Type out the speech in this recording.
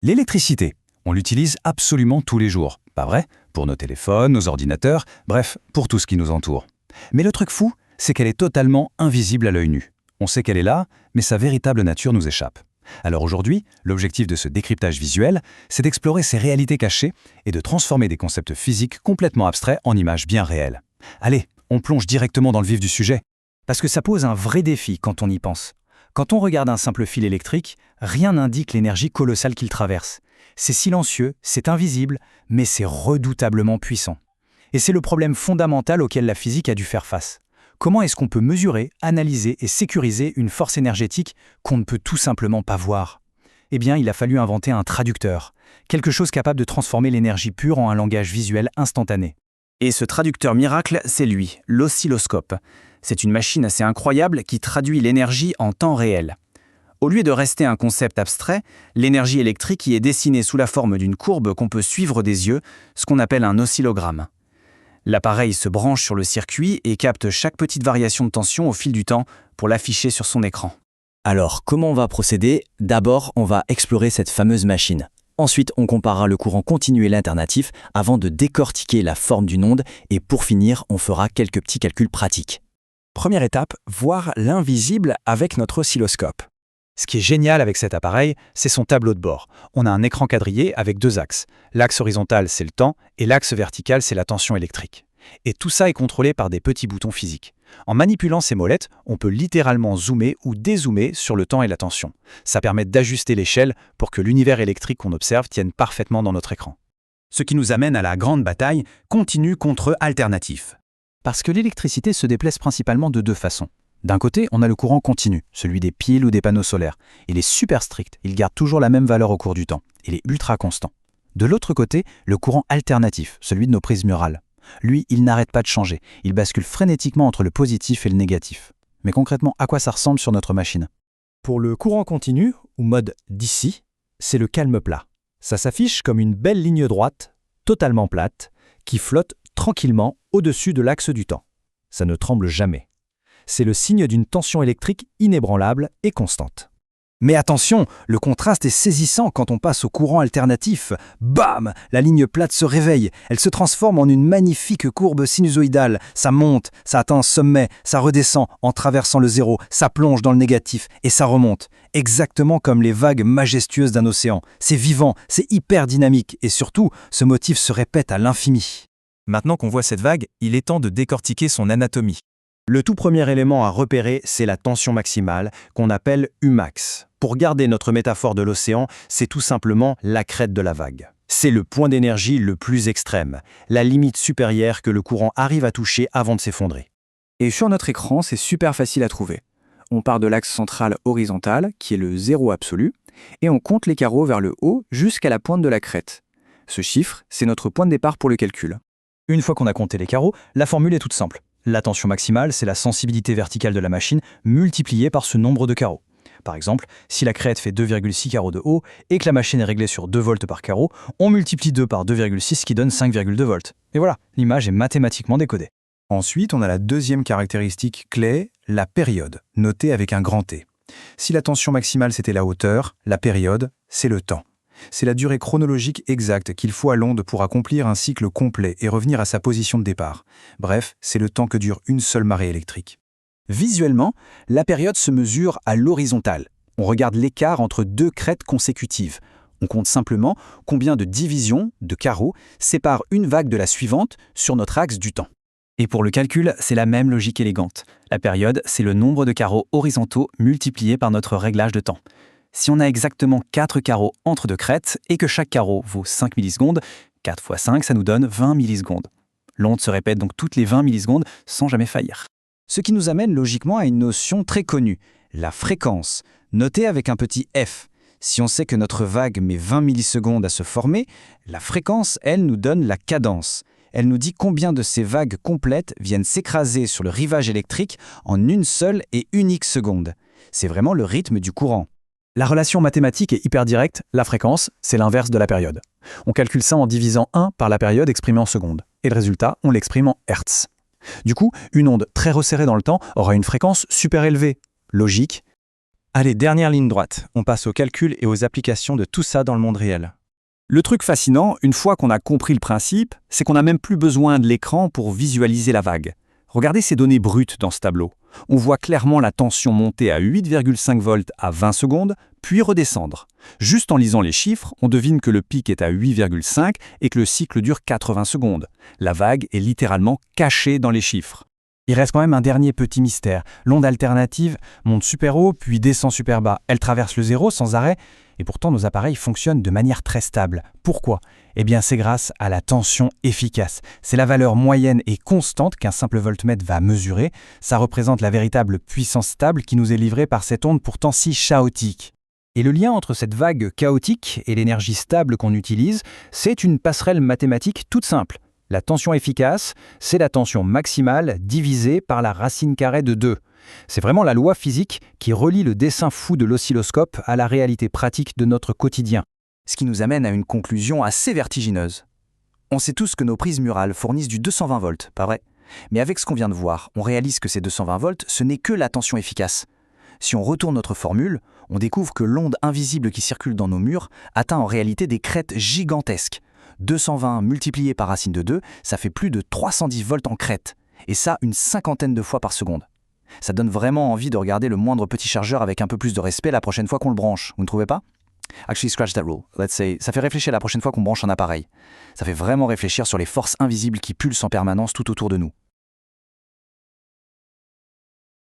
L'électricité, on l'utilise absolument tous les jours, pas vrai? Pour nos téléphones, nos ordinateurs, bref, pour tout ce qui nous entoure. Mais le truc fou, c'est qu'elle est totalement invisible à l'œil nu. On sait qu'elle est là, mais sa véritable nature nous échappe. Alors aujourd'hui, l'objectif de ce décryptage visuel, c'est d'explorer ces réalités cachées et de transformer des concepts physiques complètement abstraits en images bien réelles. Allez, on plonge directement dans le vif du sujet. Parce que ça pose un vrai défi quand on y pense. Quand on regarde un simple fil électrique, rien n'indique l'énergie colossale qu'il traverse. C'est silencieux, c'est invisible, mais c'est redoutablement puissant. Et c'est le problème fondamental auquel la physique a dû faire face. Comment est-ce qu'on peut mesurer, analyser et sécuriser une force énergétique qu'on ne peut tout simplement pas voir? Eh bien, il a fallu inventer un traducteur, quelque chose capable de transformer l'énergie pure en un langage visuel instantané. Et ce traducteur miracle, c'est lui, l'oscilloscope. C'est une machine assez incroyable qui traduit l'énergie en temps réel. Au lieu de rester un concept abstrait, l'énergie électrique y est dessinée sous la forme d'une courbe qu'on peut suivre des yeux, ce qu'on appelle un oscillogramme. L'appareil se branche sur le circuit et capte chaque petite variation de tension au fil du temps pour l'afficher sur son écran. Alors, comment on va procéder? D'abord, on va explorer cette fameuse machine. Ensuite, on comparera le courant continu et l'alternatif avant de décortiquer la forme d'une onde et pour finir, on fera quelques petits calculs pratiques. Première étape, voir l'invisible avec notre oscilloscope. Ce qui est génial avec cet appareil, c'est son tableau de bord. On a un écran quadrillé avec deux axes. L'axe horizontal, c'est le temps, et l'axe vertical, c'est la tension électrique. Et tout ça est contrôlé par des petits boutons physiques. En manipulant ces molettes, on peut littéralement zoomer ou dézoomer sur le temps et la tension. Ça permet d'ajuster l'échelle pour que l'univers électrique qu'on observe tienne parfaitement dans notre écran. Ce qui nous amène à la grande bataille continu contre alternatif. Parce que l'électricité se déplace principalement de deux façons. D'un côté, on a le courant continu, celui des piles ou des panneaux solaires. Il est super strict, il garde toujours la même valeur au cours du temps. Il est ultra constant. De l'autre côté, le courant alternatif, celui de nos prises murales. Lui, il n'arrête pas de changer. Il bascule frénétiquement entre le positif et le négatif. Mais concrètement, à quoi ça ressemble sur notre machine? Pour le courant continu, ou mode DC, c'est le calme plat. Ça s'affiche comme une belle ligne droite, totalement plate, qui flotte tranquillement au-dessus de l'axe du temps. Ça ne tremble jamais. C'est le signe d'une tension électrique inébranlable et constante. Mais attention, le contraste est saisissant quand on passe au courant alternatif. Bam! La ligne plate se réveille. Elle se transforme en une magnifique courbe sinusoïdale. Ça monte, ça atteint un sommet, ça redescend en traversant le zéro, ça plonge dans le négatif et ça remonte. Exactement comme les vagues majestueuses d'un océan. C'est vivant, c'est hyper dynamique et surtout, ce motif se répète à l'infini. Maintenant qu'on voit cette vague, il est temps de décortiquer son anatomie. Le tout premier élément à repérer, c'est la tension maximale, qu'on appelle Umax. Pour garder notre métaphore de l'océan, c'est tout simplement la crête de la vague. C'est le point d'énergie le plus extrême, la limite supérieure que le courant arrive à toucher avant de s'effondrer. Et sur notre écran, c'est super facile à trouver. On part de l'axe central horizontal, qui est le zéro absolu, et on compte les carreaux vers le haut jusqu'à la pointe de la crête. Ce chiffre, c'est notre point de départ pour le calcul. Une fois qu'on a compté les carreaux, la formule est toute simple. La tension maximale, c'est la sensibilité verticale de la machine multipliée par ce nombre de carreaux. Par exemple, si la crête fait 2,6 carreaux de haut et que la machine est réglée sur 2 volts par carreau, on multiplie 2 par 2,6 qui donne 5,2 volts. Et voilà, l'image est mathématiquement décodée. Ensuite, on a la deuxième caractéristique clé, la période, notée avec un grand T. Si la tension maximale c'était la hauteur, la période, c'est le temps. C'est la durée chronologique exacte qu'il faut à l'onde pour accomplir un cycle complet et revenir à sa position de départ. Bref, c'est le temps que dure une seule marée électrique. Visuellement, la période se mesure à l'horizontale. On regarde l'écart entre deux crêtes consécutives. On compte simplement combien de divisions, de carreaux, séparent une vague de la suivante sur notre axe du temps. Et pour le calcul, c'est la même logique élégante. La période, c'est le nombre de carreaux horizontaux multiplié par notre réglage de temps. Si on a exactement 4 carreaux entre deux crêtes et que chaque carreau vaut 5 millisecondes, 4 fois 5, ça nous donne 20 millisecondes. L'onde se répète donc toutes les 20 millisecondes sans jamais faillir. Ce qui nous amène logiquement à une notion très connue, la fréquence, notée avec un petit f. Si on sait que notre vague met 20 millisecondes à se former, la fréquence, elle, nous donne la cadence. Elle nous dit combien de ces vagues complètes viennent s'écraser sur le rivage électrique en une seule et unique seconde. C'est vraiment le rythme du courant. La relation mathématique est hyper directe, la fréquence, c'est l'inverse de la période. On calcule ça en divisant 1 par la période exprimée en secondes. Et le résultat, on l'exprime en hertz. Du coup, une onde très resserrée dans le temps aura une fréquence super élevée. Logique. Allez, dernière ligne droite. On passe aux calculs et aux applications de tout ça dans le monde réel. Le truc fascinant, une fois qu'on a compris le principe, c'est qu'on n'a même plus besoin de l'écran pour visualiser la vague. Regardez ces données brutes dans ce tableau. On voit clairement la tension monter à 8,5 volts à 20 secondes, puis redescendre. Juste en lisant les chiffres, on devine que le pic est à 8,5 et que le cycle dure 80 secondes. La vague est littéralement cachée dans les chiffres. Il reste quand même un dernier petit mystère. L'onde alternative monte super haut, puis descend super bas. Elle traverse le zéro sans arrêt, et pourtant nos appareils fonctionnent de manière très stable. Pourquoi ? Eh bien, c'est grâce à la tension efficace. C'est la valeur moyenne et constante qu'un simple voltmètre va mesurer. Ça représente la véritable puissance stable qui nous est livrée par cette onde pourtant si chaotique. Et le lien entre cette vague chaotique et l'énergie stable qu'on utilise, c'est une passerelle mathématique toute simple. La tension efficace, c'est la tension maximale divisée par la racine carrée de 2. C'est vraiment la loi physique qui relie le dessin fou de l'oscilloscope à la réalité pratique de notre quotidien. Ce qui nous amène à une conclusion assez vertigineuse. On sait tous que nos prises murales fournissent du 220 volts, pas vrai ? Mais avec ce qu'on vient de voir, on réalise que ces 220 volts, ce n'est que la tension efficace. Si on retourne notre formule, on découvre que l'onde invisible qui circule dans nos murs atteint en réalité des crêtes gigantesques. 220 multiplié par racine de 2, ça fait plus de 310 volts en crête. Et ça, une cinquantaine de fois par seconde. Ça donne vraiment envie de regarder le moindre petit chargeur avec un peu plus de respect la prochaine fois qu'on le branche, vous ne trouvez pas ? Actually, scratch that rule. Let's say, ça fait réfléchir la prochaine fois qu'on branche un appareil. Ça fait vraiment réfléchir sur les forces invisibles qui pulsent en permanence tout autour de nous.